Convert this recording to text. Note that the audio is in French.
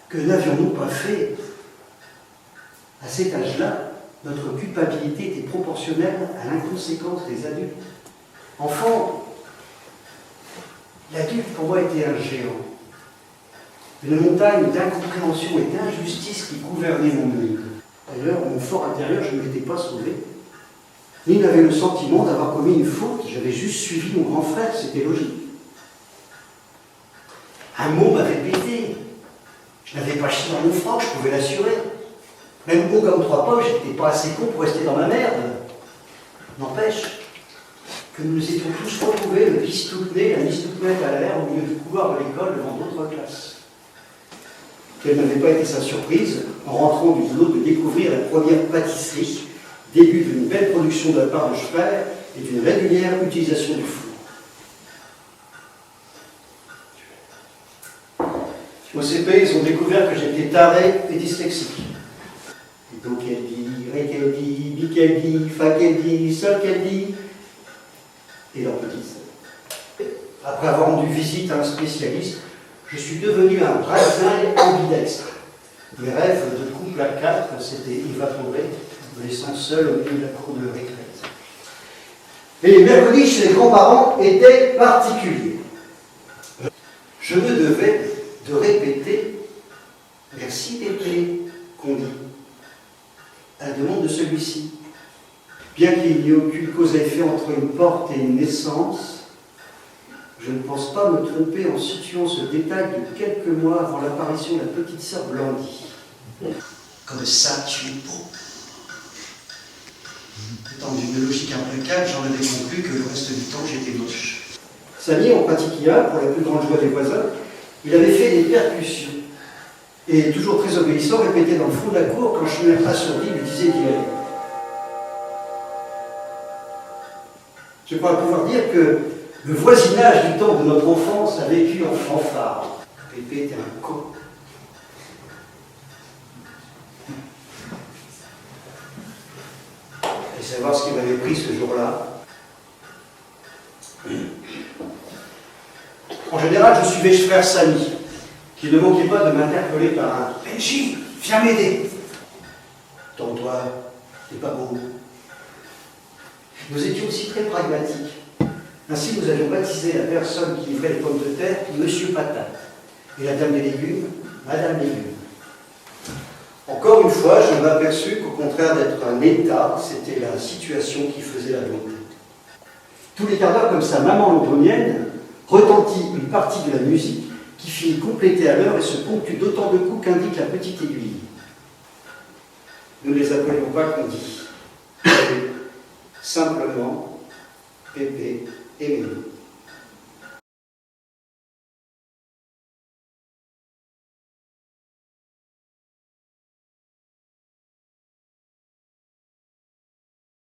Que n'avions-nous pas fait? À cet âge-là, notre culpabilité était proportionnelle à l'inconséquence des adultes. Enfant, l'adulte pour moi était un géant. Une montagne d'incompréhension et d'injustice qui gouvernait mon monde. D'ailleurs, au fort intérieur, je ne m'étais pas sauvé, ni n'avais le sentiment d'avoir commis une faute. J'avais juste suivi mon grand frère, c'était logique. Un mot m'avait pété. Je n'avais pas chié dans mon froc, je pouvais l'assurer. Même haut comme trois pommes, je n'étais pas assez con pour rester dans ma merde. N'empêche que nous nous étions tous retrouvés, le fils tout né, la mise toute nette à l'air, au milieu du couloir de l'école devant d'autres classes. Quelle n'avait pas été sa surprise, en rentrant du boulot, de découvrir la première pâtisserie, début d'une belle production de la part de frère et d'une régulière utilisation du four. Au CP, ils ont découvert que j'étais taré et dyslexique. Et donc elle dit, ré qu'elle dit, bi qu'elle dit, fa qu'elle dit, sol qu'elle dit, et leur petite sœur. Après avoir rendu visite à un spécialiste, je suis devenu un brasingue ambidextre. Mes rêves de couple à quatre s'étaient évaporés, me laissant seul au milieu de la cour de récré. Et les mercredis chez les grands-parents étaient particuliers. Je me devais de répéter « Merci Pépé » qu'on dit, à la demande de celui-ci. Bien qu'il n'y ait aucune cause à effet entre une porte et une naissance, je ne pense pas me tromper en situant ce détail de quelques mois avant l'apparition de la petite sœur Blandie. Comme ça, tu es beau. Étant d'une logique implacable, j'en avais conclu que le reste du temps, j'étais moche. Samy, en pratiquait un, pour la plus grande joie des voisins. Il avait fait des percussions. Et toujours très obéissant, répétait dans le fond de la cour quand je n'ai assourdi lui disait d'y aller. Je crois pouvoir dire que le voisinage du temps de notre enfance a vécu en fanfare. Pépé était un con. Et savoir ce qu'il m'avait pris ce jour-là. En général, je suivais frère Samy, qui ne manquait pas de m'interpeller par un « Benji, viens m'aider !»« Tends-toi, t'es pas beau. » Nous étions aussi très pragmatiques. Ainsi, nous avions baptisé la personne qui livrait les pommes de terre Monsieur Patate, et la dame des légumes, Madame Légumes. Encore une fois, je m'aperçus qu'au contraire d'être un état, c'était la situation qui faisait la bonté. Tous les quarts d'heure, comme sa maman londonienne, retentit une partie de la musique qui finit complétée à l'heure et se ponctue d'autant de coups qu'indique la petite aiguille. Nous ne les appelions pas Condi. Simplement, Pépé et Mélie.